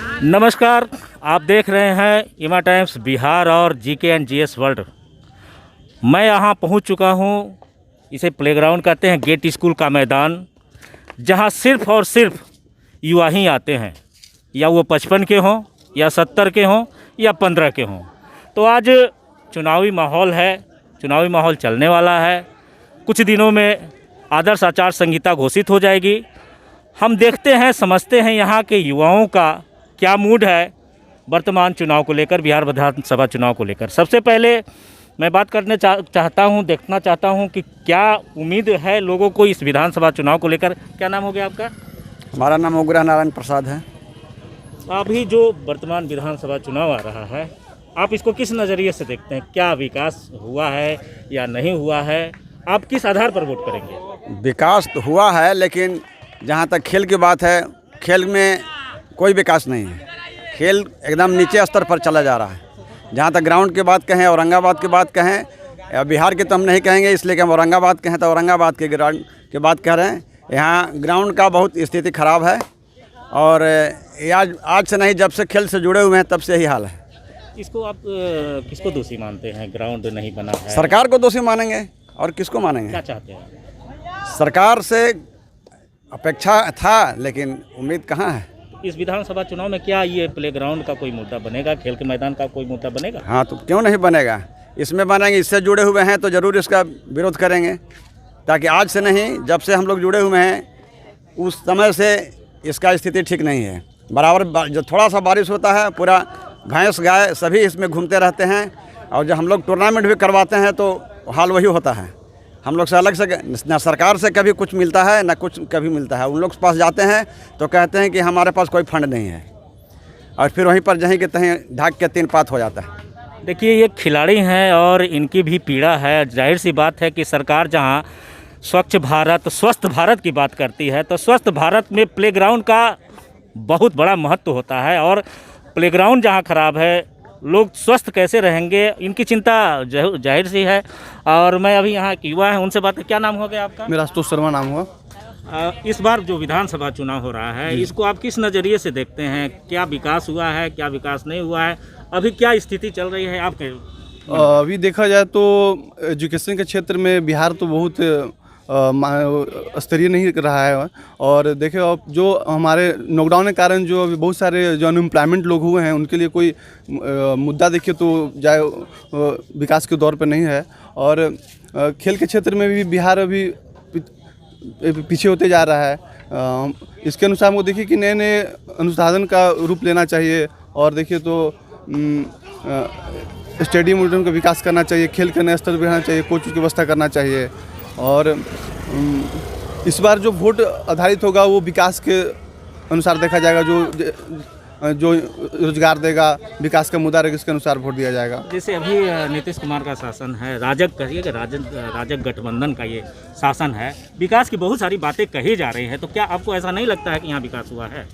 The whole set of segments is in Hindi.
नमस्कार, आप देख रहे हैं इमा टाइम्स बिहार और जीके एंड जीएस वर्ल्ड। मैं यहाँ पहुँच चुका हूँ, इसे प्लेग्राउंड कहते हैं, गेट स्कूल का मैदान, जहाँ सिर्फ़ और सिर्फ युवा ही आते हैं, या वो 55 के हों या 70 के हों या 15 के हों। तो आज चुनावी माहौल है, चुनावी माहौल चलने वाला है। कुछ दिनों में आदर्श आचार संहिता घोषित हो जाएगी। हम देखते हैं, समझते हैं यहाँ के युवाओं का क्या मूड है वर्तमान चुनाव को लेकर, बिहार विधानसभा चुनाव को लेकर। सबसे पहले मैं बात करने चाहता हूँ, देखना चाहता हूँ कि क्या उम्मीद है लोगों को इस विधानसभा चुनाव को लेकर। क्या नाम हो गया आपका? हमारा नाम उग्र नारायण प्रसाद है। अभी जो वर्तमान विधानसभा चुनाव आ रहा है, आप इसको किस नज़रिए से देखते हैं? क्या विकास हुआ है या नहीं हुआ है? आप किस आधार पर वोट करेंगे? विकास तो हुआ है, लेकिन जहाँ तक खेल की बात है, खेल में कोई विकास नहीं है। खेल एकदम नीचे स्तर पर चला जा रहा है। जहाँ तक ग्राउंड की बात कहें, औरंगाबाद की बात कहें, या बिहार की तो हम नहीं कहेंगे, इसलिए कि हम औरंगाबाद कहें तो औरंगाबाद के ग्राउंड की बात कह रहे हैं। यहाँ ग्राउंड का बहुत स्थिति ख़राब है, और आज से नहीं, जब से खेल से जुड़े हुए हैं तब से ही हाल है। इसको आप किसको दोषी मानते हैं? ग्राउंड नहीं बना है, सरकार को दोषी मानेंगे, और किसको मानेंगे? क्या चाहते हैं? सरकार से अपेक्षा था, लेकिन उम्मीद कहाँ है। इस विधानसभा चुनाव में क्या ये प्लेग्राउंड का कोई मुद्दा बनेगा? खेल के मैदान का कोई मुद्दा बनेगा? हाँ, तो क्यों नहीं बनेगा, इसमें बनेंगे। इससे जुड़े हुए हैं तो ज़रूर इसका विरोध करेंगे, ताकि आज से नहीं, जब से हम लोग जुड़े हुए हैं उस समय से इसका स्थिति ठीक नहीं है। बराबर जो थोड़ा सा बारिश होता है, पूरा भैंस गाय सभी इसमें घूमते रहते हैं, और जब हम लोग टूर्नामेंट भी करवाते हैं तो हाल वही होता है। हम लोग से अलग से न सरकार से कभी कुछ मिलता है, न कुछ कभी मिलता है। उन लोग के पास जाते हैं तो कहते हैं कि हमारे पास कोई फंड नहीं है, और फिर वहीं पर जहीं के तहीं ढाक के 3 पात हो जाता है। देखिए, ये खिलाड़ी हैं और इनकी भी पीड़ा है। जाहिर सी बात है कि सरकार जहां स्वच्छ भारत, स्वस्थ भारत की बात करती है, तो स्वस्थ भारत में प्लेग्राउंड का बहुत बड़ा महत्व होता है, और प्लेग्राउंड जहां खराब है, लोग स्वस्थ कैसे रहेंगे, इनकी चिंता जाहिर सी है। और मैं अभी यहाँ एक युवा हैं, उनसे बात है। क्या नाम हो गया आपका? मेरा आशुतोष शर्मा नाम हुआ। इस बार जो विधानसभा चुनाव हो रहा है, इसको आप किस नज़रिए से देखते हैं? क्या विकास हुआ है, क्या विकास नहीं हुआ है? अभी क्या स्थिति चल रही है आपके? अभी देखा जाए तो एजुकेशन के क्षेत्र में बिहार तो बहुत स्तरीय नहीं रहा है। और देखे अब जो हमारे लॉकडाउन के कारण जो अभी बहुत सारे जो अनएम्प्लॉयमेंट लोग हुए हैं, उनके लिए कोई मुद्दा देखिए तो जाए विकास के दौर पर नहीं है। और खेल के क्षेत्र में भी बिहार अभी पीछे होते जा रहा है। इसके अनुसार हमको देखिए कि नए नए अनुसाधन का रूप लेना चाहिए, और देखिए तो स्टेडियम उडियम का विकास करना चाहिए, खेल के नए स्तर पर रहना चाहिए, कोच की व्यवस्था करना चाहिए। और इस बार जो वोट आधारित होगा वो विकास के अनुसार देखा जाएगा। जो रोजगार देगा, विकास का मुद्दा रहेगा, इसके अनुसार वोट दिया जाएगा। जैसे अभी नीतीश कुमार का शासन है, राजग कहिए कि राजग गठबंधन का ये शासन है, विकास की बहुत सारी बातें कही जा रही है, तो क्या आपको ऐसा नहीं लगता है कि यहाँ विकास हुआ है?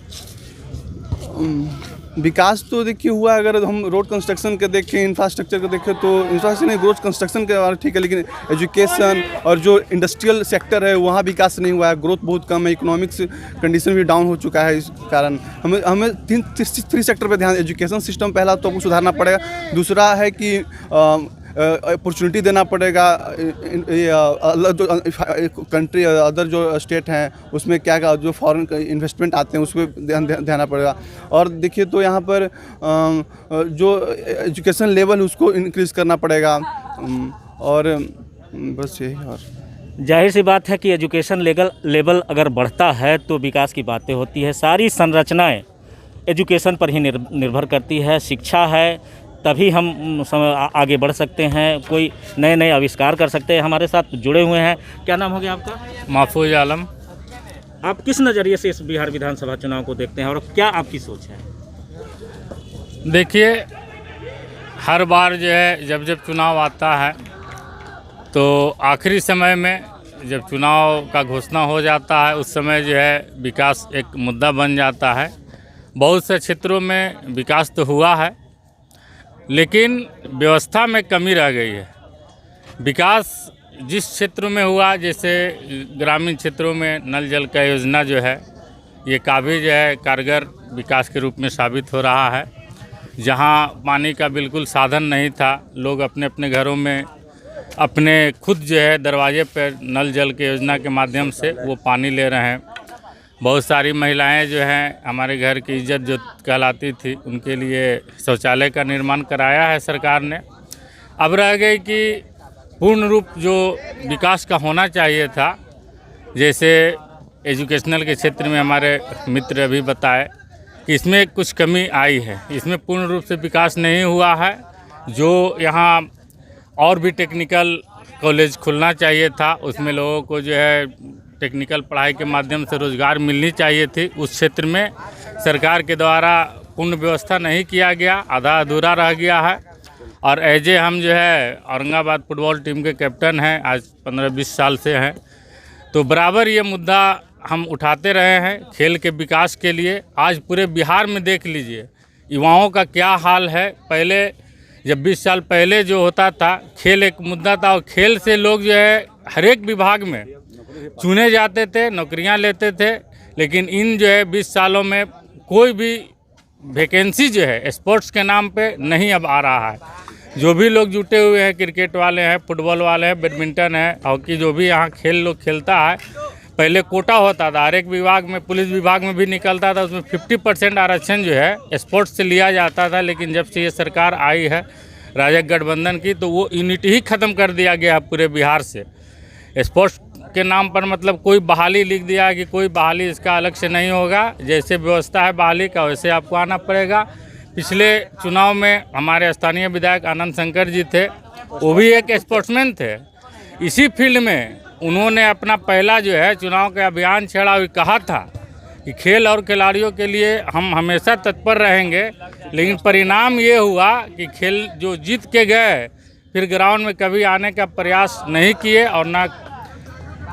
विकास तो देखिए हुआ। अगर हम रोड कंस्ट्रक्शन के देखें, इंफ्रास्ट्रक्चर को देखें, तो इंफ्रास्ट्रक्चर नहीं, रोड कंस्ट्रक्शन के बारे ठीक है, लेकिन एजुकेशन और जो इंडस्ट्रियल सेक्टर है वहाँ विकास नहीं हुआ है। ग्रोथ बहुत कम है, इकोनॉमिक्स कंडीशन भी डाउन हो चुका है। इस कारण हमें थ्री सेक्टर पर ध्यान, एजुकेशन सिस्टम पहला तो आपको सुधारना पड़ेगा, दूसरा है कि अपॉर्चुनिटी देना पड़ेगा। कंट्री अदर जो स्टेट हैं उसमें क्या जो फॉरेन इन्वेस्टमेंट आते हैं उस पर ध्यान देना पड़ेगा। और देखिए तो यहाँ पर जो एजुकेशन लेवल उसको इंक्रीज़ करना पड़ेगा। और बस यही। और जाहिर सी बात है कि एजुकेशन लेवल अगर बढ़ता है तो विकास की बातें होती है। सारी संरचनाएं एजुकेशन पर ही निर्भर करती है। शिक्षा है तभी हम आगे बढ़ सकते हैं, कोई नए नए आविष्कार कर सकते हैं। हमारे साथ जुड़े हुए हैं। क्या नाम हो गया आपका? महफूज आलम। आप किस नज़रिए से इस बिहार विधानसभा चुनाव को देखते हैं और क्या आपकी सोच है? देखिए, हर बार जो है जब चुनाव आता है तो आखिरी समय में जब चुनाव का घोषणा हो जाता है, उस समय जो है विकास एक मुद्दा बन जाता है। बहुत से क्षेत्रों में विकास तो हुआ है, लेकिन व्यवस्था में कमी रह गई है। विकास जिस क्षेत्र में हुआ, जैसे ग्रामीण क्षेत्रों में नल जल का योजना जो है, ये काफ़ी जो है कारगर विकास के रूप में साबित हो रहा है। जहाँ पानी का बिल्कुल साधन नहीं था, लोग अपने अपने घरों में अपने खुद जो है दरवाजे पर नल जल के योजना के माध्यम से वो पानी ले रहे हैं। बहुत सारी महिलाएं जो हैं हमारे घर की इज्जत जो कहलाती थी, उनके लिए शौचालय का निर्माण कराया है सरकार ने। अब रह गई कि पूर्ण रूप जो विकास का होना चाहिए था, जैसे एजुकेशनल के क्षेत्र में हमारे मित्र अभी बताए कि इसमें कुछ कमी आई है, इसमें पूर्ण रूप से विकास नहीं हुआ है। जो यहाँ और भी टेक्निकल कॉलेज खुलना चाहिए था, उसमें लोगों को जो है टेक्निकल पढ़ाई के माध्यम से रोज़गार मिलनी चाहिए थी, उस क्षेत्र में सरकार के द्वारा पूर्ण व्यवस्था नहीं किया गया, आधा अधूरा रह गया है। और ऐजे हम जो है औरंगाबाद फुटबॉल टीम के कैप्टन हैं, आज 15-20 साल से हैं, तो बराबर ये मुद्दा हम उठाते रहे हैं खेल के विकास के लिए। आज पूरे बिहार में देख लीजिए युवाओं का क्या हाल है। पहले जब 20 साल पहले जो होता था, खेल एक मुद्दा था और खेल से लोग जो है हर एक विभाग में चुने जाते थे, नौकरियां लेते थे। लेकिन इन जो है 20 सालों में कोई भी वैकेंसी जो है स्पोर्ट्स के नाम पे नहीं अब आ रहा है। जो भी लोग जुटे हुए हैं, क्रिकेट वाले हैं, फुटबॉल वाले हैं, बैडमिंटन है, हॉकी, जो भी यहाँ खेल लोग खेलता है, पहले कोटा होता था, हर एक विभाग में, पुलिस विभाग में भी निकलता था, उसमें 50% आरक्षण जो है स्पोर्ट्स से लिया जाता था। लेकिन जब से ये सरकार आई है राजग गठबंधन की, तो वो यूनिटी ही ख़त्म कर दिया गया है पूरे बिहार से। स्पोर्ट्स के नाम पर मतलब कोई बहाली लिख दिया कि कोई बहाली इसका अलग से नहीं होगा, जैसे व्यवस्था है बहाली का वैसे आपको आना पड़ेगा। पिछले चुनाव में हमारे स्थानीय विधायक आनंद शंकर जी थे, वो भी एक स्पोर्ट्समैन थे। इसी फील्ड में उन्होंने अपना पहला जो है चुनाव का अभियान छेड़ा हुआ, कहा था कि खेल और खिलाड़ियों के लिए हम हमेशा तत्पर रहेंगे। लेकिन परिणाम ये हुआ कि खेल जो जीत के गए, फिर ग्राउंड में कभी आने का प्रयास नहीं किए और ना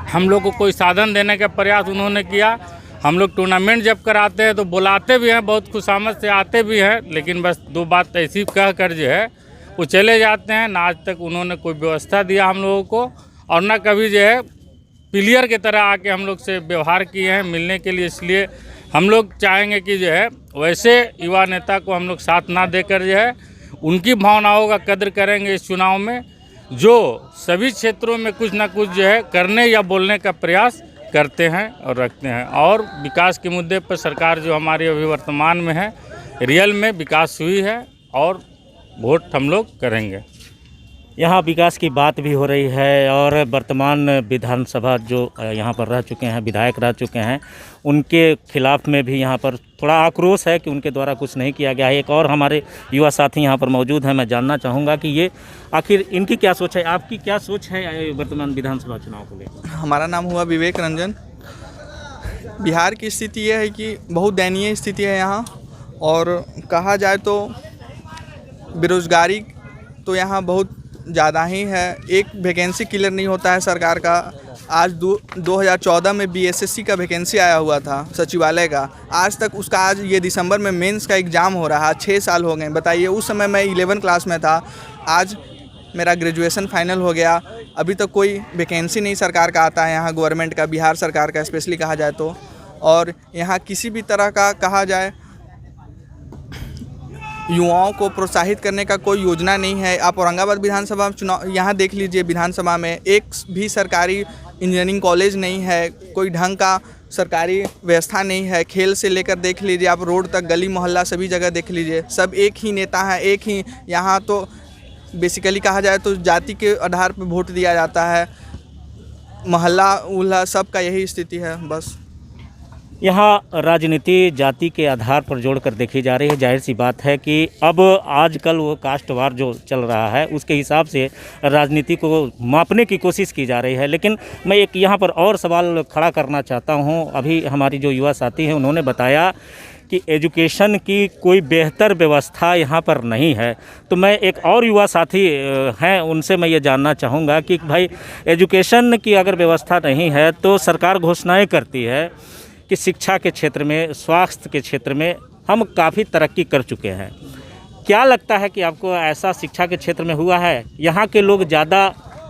हम लोग को कोई साधन देने का प्रयास उन्होंने किया। हम लोग टूर्नामेंट जब कराते हैं तो बुलाते भी हैं, बहुत खुशामद से आते भी हैं, लेकिन बस 2 बात ऐसी कह कर जो है वो चले जाते हैं। ना आज तक उन्होंने कोई व्यवस्था दिया हम लोगों को, और ना कभी जो है प्लेयर की तरह आके हम लोग से व्यवहार किए हैं मिलने के लिए। इसलिए हम लोग चाहेंगे कि जो है वैसे युवा नेता को हम लोग साथ ना देकर जो है उनकी भावनाओं का कद्र करेंगे इस चुनाव में, जो सभी क्षेत्रों में कुछ ना कुछ जो है करने या बोलने का प्रयास करते हैं और रखते हैं। और विकास के मुद्दे पर सरकार जो हमारी अभी वर्तमान में है, रियल में विकास हुई है और वोट हम लोग करेंगे। यहाँ विकास की बात भी हो रही है और वर्तमान विधानसभा जो यहाँ पर रह चुके हैं, विधायक रह चुके हैं, उनके खिलाफ में भी यहाँ पर थोड़ा आक्रोश है कि उनके द्वारा कुछ नहीं किया गया है। एक और हमारे युवा साथी यहाँ पर मौजूद हैं, मैं जानना चाहूँगा कि ये आखिर इनकी क्या सोच है, आपकी क्या सोच है वर्तमान विधानसभा चुनाव को लेकर। हमारा नाम हुआ विवेक रंजन। बिहार की स्थिति ये है कि बहुत दयनीय स्थिति है यहाँ, और कहा जाए तो बेरोज़गारी तो यहाँ बहुत ज़्यादा ही है। एक वैकेंसी क्लियर नहीं होता है सरकार का। आज 2014 में बीएसएससी का वैकेंसी आया हुआ था सचिवालय का, आज तक उसका, आज ये दिसंबर में मेंस का एग्ज़ाम हो रहा है। 6 साल हो गए, बताइए। उस समय मैं 11 क्लास में था, आज मेरा ग्रेजुएशन फाइनल हो गया, अभी तक कोई वैकेंसी नहीं सरकार का आता है यहाँ, गवर्नमेंट का, बिहार सरकार का स्पेशली कहा जाए तो। और यहाँ किसी भी तरह का कहा जाए युवाओं को प्रोत्साहित करने का कोई योजना नहीं है। आप औरंगाबाद विधानसभा चुनाव यहाँ देख लीजिए, विधानसभा में एक भी सरकारी इंजीनियरिंग कॉलेज नहीं है, कोई ढंग का सरकारी व्यवस्था नहीं है। खेल से लेकर देख लीजिए आप, रोड तक, गली मोहल्ला सभी जगह देख लीजिए, सब एक ही नेता है, एक ही। यहाँ तो बेसिकली कहा जाए तो जाति के आधार पर वोट दिया जाता है, मोहल्ला उल्ला सबका यही स्थिति है बस। यहाँ राजनीति जाति के आधार पर जोड़कर देखी जा रही है। जाहिर सी बात है कि अब आजकल वो कास्ट वार जो चल रहा है उसके हिसाब से राजनीति को मापने की कोशिश की जा रही है। लेकिन मैं एक यहाँ पर और सवाल खड़ा करना चाहता हूँ। अभी हमारी जो युवा साथी हैं उन्होंने बताया कि एजुकेशन की कोई बेहतर व्यवस्था यहाँ पर नहीं है। तो मैं एक और युवा साथी हैं, उनसे मैं ये जानना चाहूँगा कि भाई एजुकेशन की अगर व्यवस्था नहीं है तो सरकार घोषणाएँ करती है कि शिक्षा के क्षेत्र में, स्वास्थ्य के क्षेत्र में हम काफ़ी तरक्की कर चुके हैं। क्या लगता है कि आपको ऐसा शिक्षा के क्षेत्र में हुआ है? यहाँ के लोग ज़्यादा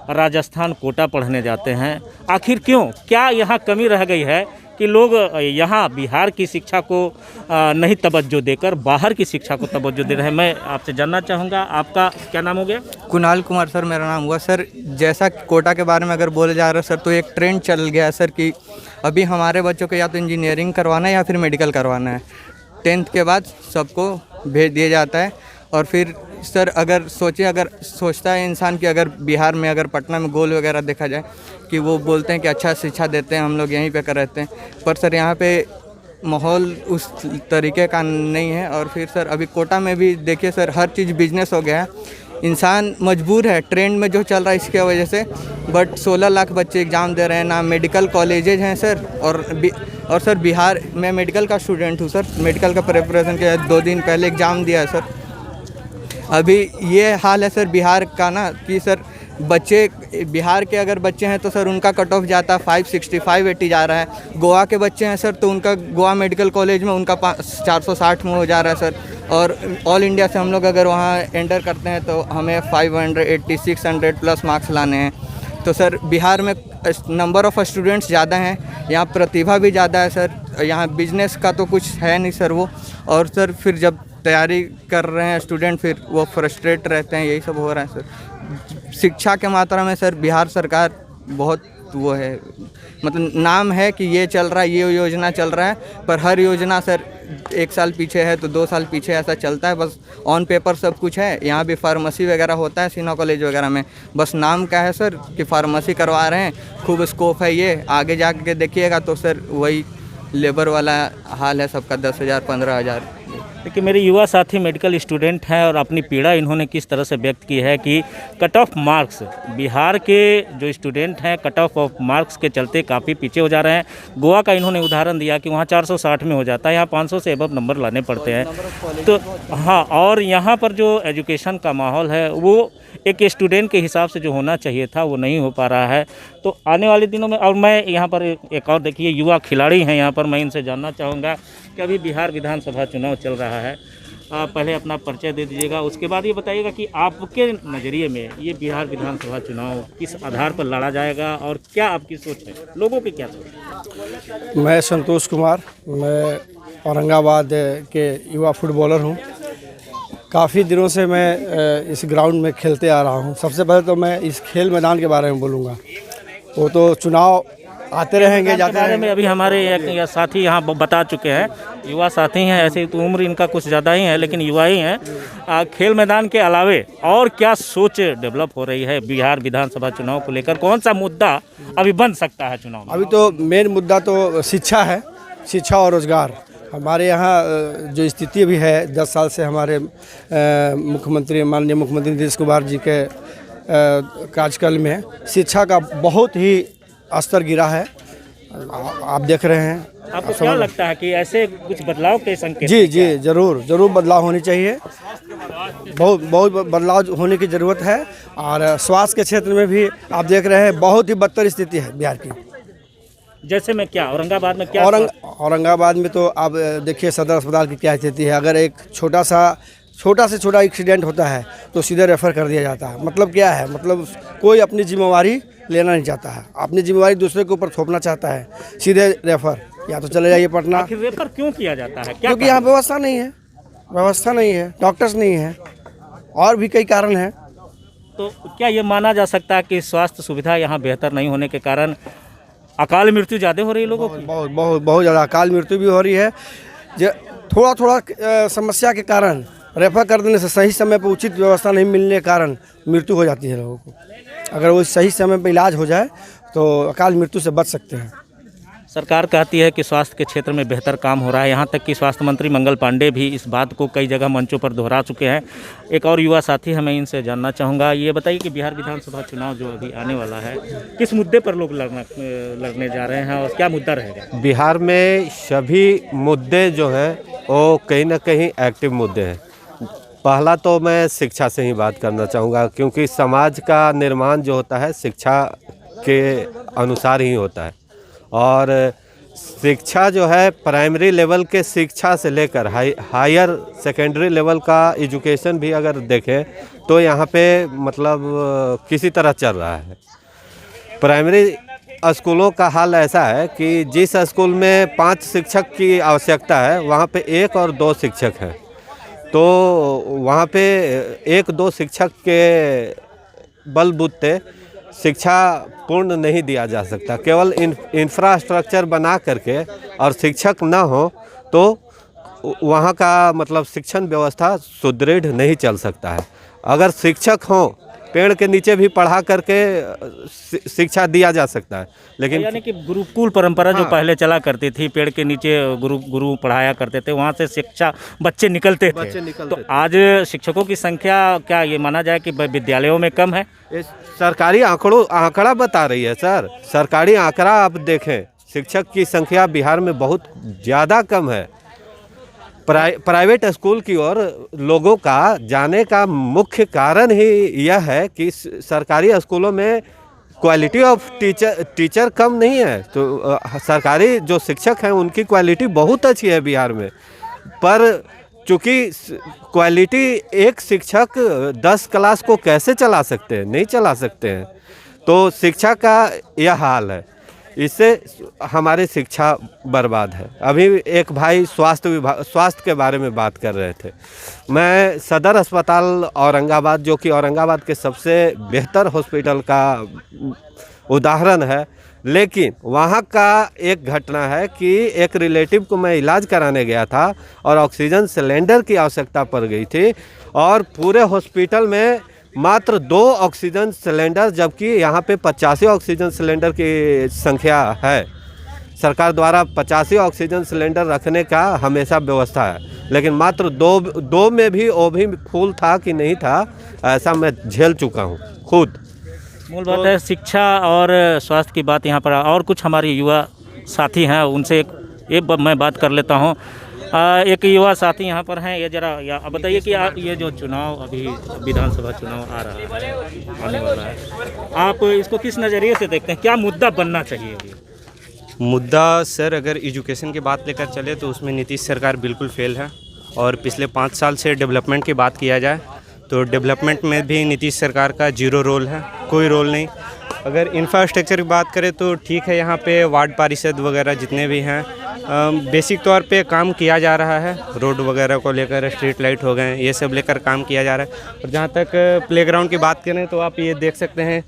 राजस्थान कोटा पढ़ने जाते हैं, आखिर क्यों? क्या यहाँ कमी रह गई है कि लोग यहाँ बिहार की शिक्षा को नहीं तवज्जो देकर बाहर की शिक्षा को तवज्जो दे रहे हैं। मैं आपसे जानना चाहूँगा, आपका क्या नाम हो गया? कुणाल कुमार सर मेरा नाम हुआ सर। जैसा कोटा के बारे में अगर बोले जा रहा है सर, तो एक ट्रेंड चल गया है सर कि अभी हमारे बच्चों को या तो इंजीनियरिंग करवाना है या फिर मेडिकल करवाना है। 10th के बाद सबको भेज दिया जाता है। और फिर सर अगर सोचता है इंसान कि अगर बिहार में, अगर पटना में गोल वगैरह देखा जाए कि वो बोलते हैं कि अच्छा शिक्षा देते हैं, हम लोग यहीं पे कर रहते हैं, पर सर यहाँ पे माहौल उस तरीके का नहीं है। और फिर सर अभी कोटा में भी देखिए सर, हर चीज़ बिजनेस हो गया है। इंसान मजबूर है, ट्रेंड में जो चल रहा है इसके वजह से। बट 16 लाख बच्चे एग्ज़ाम दे रहे हैं, ना मेडिकल कॉलेजेज हैं सर। और सर बिहार में मेडिकल का स्टूडेंट हूँ सर, मेडिकल का प्रिपरेशन किया है, 2 दिन पहले एग्ज़ाम दिया है सर। अभी ये हाल है सर बिहार का ना कि सर बच्चे, बिहार के अगर बच्चे हैं तो सर उनका कट ऑफ जाता है 560 580 जा रहा है। गोवा के बच्चे हैं सर तो उनका गोवा मेडिकल कॉलेज में उनका 460 में हो जा रहा है सर। और ऑल इंडिया से हम लोग अगर वहाँ एंटर करते हैं तो हमें 580 600 प्लस मार्क्स लाने हैं। तो सर बिहार में नंबर ऑफ़ स्टूडेंट्स ज़्यादा हैं, यहाँ प्रतिभा भी ज़्यादा है सर। यहाँ बिजनेस का तो कुछ है नहीं सर वो। और सर फिर जब तैयारी कर रहे हैं स्टूडेंट, फिर वो फ्रस्ट्रेट रहते हैं, यही सब हो रहा है सर। शिक्षा के मात्रा में सर बिहार सरकार बहुत वो है, मतलब नाम है कि ये चल रहा है, ये योजना चल रहा है, पर हर योजना सर 1 साल पीछे है तो 2 साल पीछे, ऐसा चलता है। बस ऑन पेपर सब कुछ है। यहाँ भी फार्मेसी वगैरह होता है सीना कॉलेज वगैरह में, बस नाम क्या है सर कि फार्मेसी करवा रहे हैं, खूब स्कोप है। ये आगे जाके देखिएगा तो सर वही लेबर वाला हाल है सबका, 10,000 15,000। देखिए मेरे युवा साथी मेडिकल स्टूडेंट हैं और अपनी पीड़ा इन्होंने किस तरह से व्यक्त की है कि कट ऑफ मार्क्स, बिहार के जो स्टूडेंट हैं कट ऑफ मार्क्स के चलते काफ़ी पीछे हो जा रहे हैं। गोवा का इन्होंने उदाहरण दिया कि वहाँ 460 में हो जाता है, यहाँ 500 से एबव नंबर लाने पड़ते हैं। तो हाँ, और यहाँ पर जो एजुकेशन का माहौल है वो एक स्टूडेंट के हिसाब से जो होना चाहिए था वो नहीं हो पा रहा है। तो आने वाले दिनों में, और मैं यहाँ पर एक और देखिए युवा खिलाड़ी हैं यहाँ पर, मैं इनसे जानना चाहूँगा कि अभी बिहार विधानसभा चुनाव चल रहा है। आप पहले अपना परिचय दे दीजिएगा, उसके बाद ये बताइएगा कि आपके नज़रिए में ये बिहार विधानसभा चुनाव किस आधार पर लड़ा जाएगा और क्या आपकी सोच है, लोगों की क्या सोच है? मैं संतोष कुमार, मैं औरंगाबाद के युवा फुटबॉलर हूँ। काफ़ी दिनों से मैं इस ग्राउंड में खेलते आ रहा हूँ। सबसे पहले तो मैं इस खेल मैदान के बारे में बोलूँगा। वो तो चुनाव आते रहेंगे, जाते रहेंगे। में अभी हमारे एक साथी यहाँ बता चुके हैं, युवा साथी हैं, ऐसे तो उम्र इनका कुछ ज़्यादा ही है लेकिन युवा ही हैं। खेल मैदान के अलावे और क्या सोच डेवलप हो रही है बिहार विधानसभा चुनाव को लेकर? कौन सा मुद्दा अभी बन सकता है चुनाव में? अभी तो मेन मुद्दा तो शिक्षा है, शिक्षा और रोज़गार। हमारे यहाँ जो स्थिति भी है, 10 साल से हमारे मुख्यमंत्री, माननीय मुख्यमंत्री नीतीश कुमार जी के कार्यकाल में शिक्षा का बहुत ही स्तर गिरा है। आप देख रहे हैं। आपको क्या लगता है कि ऐसे कुछ बदलाव के संकेत? जी जरूर बदलाव होनी चाहिए। बहुत बदलाव होने की ज़रूरत है। और स्वास्थ्य के क्षेत्र में भी आप देख रहे हैं बहुत ही बदतर स्थिति है बिहार की। जैसे में क्या औरंगाबाद में क्या? औरंगाबाद में तो आप देखिए सदर अस्पताल की क्या स्थिति है। अगर एक छोटा से छोटा एक्सीडेंट होता है तो सीधे रेफ़र कर दिया जाता है। मतलब क्या है, मतलब कोई अपनी जिम्मेवारी लेना नहीं चाहता है, अपनी जिम्मेवारी दूसरे के ऊपर थोपना चाहता है, सीधे रेफ़र, या तो चले जाइए पटना। आखिर रेफर क्यों किया जाता है? क्योंकि यहाँ व्यवस्था नहीं है, डॉक्टर्स नहीं है, और भी कई कारण हैं। तो क्या ये माना जा सकता है कि स्वास्थ्य सुविधा यहाँ बेहतर नहीं होने के कारण अकाल मृत्यु ज़्यादा हो रही है लोगों की? बहुत ज़्यादा अकाल मृत्यु भी हो रही है। जो थोड़ा समस्या के कारण रेफर कर देने से, सही समय पर उचित व्यवस्था नहीं मिलने के कारण मृत्यु हो जाती है लोगों को। अगर वो सही समय पर इलाज हो जाए तो अकाल मृत्यु से बच सकते हैं। सरकार कहती है कि स्वास्थ्य के क्षेत्र में बेहतर काम हो रहा है, यहाँ तक कि स्वास्थ्य मंत्री मंगल पांडे भी इस बात को कई जगह मंचों पर दोहरा चुके हैं। एक और युवा साथी है, मैं इनसे जानना चाहूँगा, ये बताइए कि बिहार विधानसभा चुनाव जो अभी आने वाला है, किस मुद्दे पर लोग लड़ने जा रहे हैं और क्या मुद्दा रहेगा? बिहार में सभी मुद्दे जो हैं वो कहीं ना कहीं एक्टिव मुद्दे हैं। पहला तो मैं शिक्षा से ही बात करना चाहूँगा, क्योंकि समाज का निर्माण जो होता है शिक्षा के अनुसार ही होता है। और शिक्षा जो है प्राइमरी लेवल के शिक्षा से लेकर हायर सेकेंडरी लेवल का एजुकेशन भी अगर देखें तो यहाँ पे मतलब किसी तरह चल रहा है। प्राइमरी स्कूलों का हाल ऐसा है कि जिस स्कूल में 5 शिक्षक की आवश्यकता है वहाँ पे 1 और 2 शिक्षक हैं। तो वहाँ पे 1-2 शिक्षक के बलबूते शिक्षा पूर्ण नहीं दिया जा सकता। केवल इंफ्रास्ट्रक्चर बना करके और शिक्षक ना हो तो वहाँ का मतलब शिक्षण व्यवस्था सुदृढ़ नहीं चल सकता है। अगर शिक्षक हों, पेड़ के नीचे भी पढ़ा करके शिक्षा दिया जा सकता है, लेकिन यानी कि गुरुकुल परंपरा जो पहले चला करती थी, पेड़ के नीचे गुरु पढ़ाया करते थे, वहाँ से शिक्षा बच्चे निकलते थे। तो आज शिक्षकों की संख्या क्या ये माना जाए कि विद्यालयों में कम है? ये सरकारी आंकड़ा बता रही है सर। सरकारी आंकड़ा आप देखें, शिक्षक की संख्या बिहार में बहुत ज़्यादा कम है। प्राइवेट स्कूल की ओर लोगों का जाने का मुख्य कारण ही यह है कि सरकारी स्कूलों में क्वालिटी ऑफ टीचर कम नहीं है। तो सरकारी जो शिक्षक हैं उनकी क्वालिटी बहुत अच्छी है बिहार में, पर चूँकि क्वालिटी एक शिक्षक 10 क्लास को कैसे चला सकते हैं? नहीं चला सकते हैं। तो शिक्षा का यह हाल है, इससे हमारी शिक्षा बर्बाद है। अभी एक भाई स्वास्थ्य के बारे में बात कर रहे थे। मैं सदर अस्पताल औरंगाबाद, जो कि औरंगाबाद के सबसे बेहतर हॉस्पिटल का उदाहरण है, लेकिन वहाँ का एक घटना है कि एक रिलेटिव को मैं इलाज कराने गया था और ऑक्सीजन सिलेंडर की आवश्यकता पड़ गई थी और पूरे हॉस्पिटल में मात्र 2 ऑक्सीजन सिलेंडर, जबकि यहाँ पे 85 ऑक्सीजन सिलेंडर की संख्या है। सरकार द्वारा 85 ऑक्सीजन सिलेंडर रखने का हमेशा व्यवस्था है, लेकिन मात्र दो में भी वो भी फुल था कि नहीं था, ऐसा मैं झेल चुका हूँ खुद। मूल बात है शिक्षा और स्वास्थ्य की बात यहाँ पर। और कुछ हमारे युवा साथी हैं, उनसे एक मैं बात कर लेता हूँ। एक युवा साथी यहाँ पर हैं, ये जरा आप बताइए कि ये जो चुनाव अभी विधानसभा चुनाव आ रहा है, आने वाला है, आप इसको किस नज़रिए से देखते हैं? क्या मुद्दा बनना चाहिए अभी? मुद्दा सर, अगर एजुकेशन की बात लेकर चले तो उसमें नीतीश सरकार बिल्कुल फेल है। और पिछले 5 साल से डेवलपमेंट की बात किया जाए तो डेवलपमेंट में भी नीतीश सरकार का 0 रोल है, कोई रोल नहीं। अगर इंफ्रास्ट्रक्चर की बात करें तो ठीक है, यहाँ पे वार्ड पारिषद वगैरह जितने भी हैं बेसिक तौर पे काम किया जा रहा है। रोड वगैरह को लेकर, स्ट्रीट लाइट हो गए, ये सब लेकर काम किया जा रहा है। और जहाँ तक प्लेग्राउंड की बात करें तो आप ये देख सकते हैं,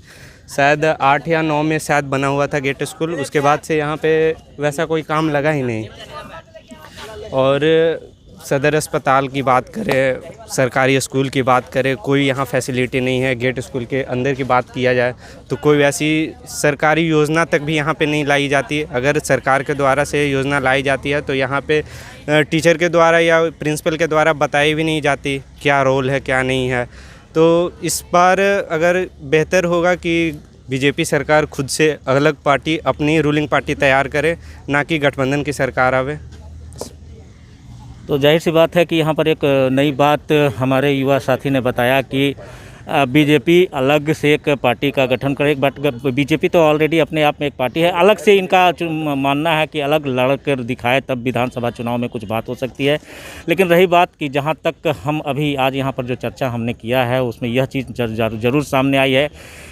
शायद 8 या 9 में शायद बना हुआ था गेट स्कूल, उसके बाद से यहाँ पे वैसा कोई काम लगा ही नहीं। और सदर अस्पताल की बात करें, सरकारी स्कूल की बात करें, कोई यहाँ फैसिलिटी नहीं है। गेट स्कूल के अंदर की बात किया जाए तो कोई वैसी सरकारी योजना तक भी यहाँ पे नहीं लाई जाती। अगर सरकार के द्वारा से योजना लाई जाती है तो यहाँ पे टीचर के द्वारा या प्रिंसिपल के द्वारा बताई भी नहीं जाती क्या रोल है क्या नहीं है। तो इस बार अगर बेहतर होगा कि बीजेपी सरकार खुद से अलग पार्टी, अपनी रूलिंग पार्टी तैयार करे, ना कि गठबंधन की सरकार आवे। तो जाहिर सी बात है कि यहाँ पर एक नई बात हमारे युवा साथी ने बताया कि बीजेपी अलग से एक पार्टी का गठन करे। बट बीजेपी तो ऑलरेडी अपने आप में एक पार्टी है, अलग से इनका मानना है कि अलग लड़ कर दिखाए तब विधानसभा चुनाव में कुछ बात हो सकती है। लेकिन रही बात कि जहाँ तक हम अभी आज यहाँ पर जो चर्चा हमने किया है उसमें यह चीज़ ज़रूर सामने आई है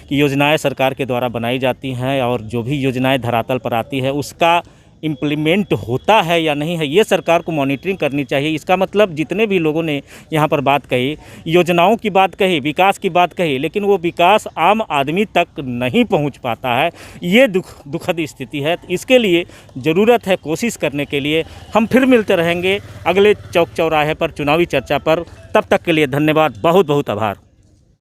कि योजनाएँ सरकार के द्वारा बनाई जाती हैं और जो भी योजनाएँ धरातल पर आती है उसका इम्प्लीमेंट होता है या नहीं है, ये सरकार को मॉनिटरिंग करनी चाहिए। इसका मतलब जितने भी लोगों ने यहाँ पर बात कही, योजनाओं की बात कही, विकास की बात कही, लेकिन वो विकास आम आदमी तक नहीं पहुँच पाता है, ये दुखद स्थिति है। इसके लिए ज़रूरत है कोशिश करने के लिए। हम फिर मिलते रहेंगे अगले चौक चौराहे पर चुनावी चर्चा पर। तब तक के लिए धन्यवाद, बहुत बहुत आभार।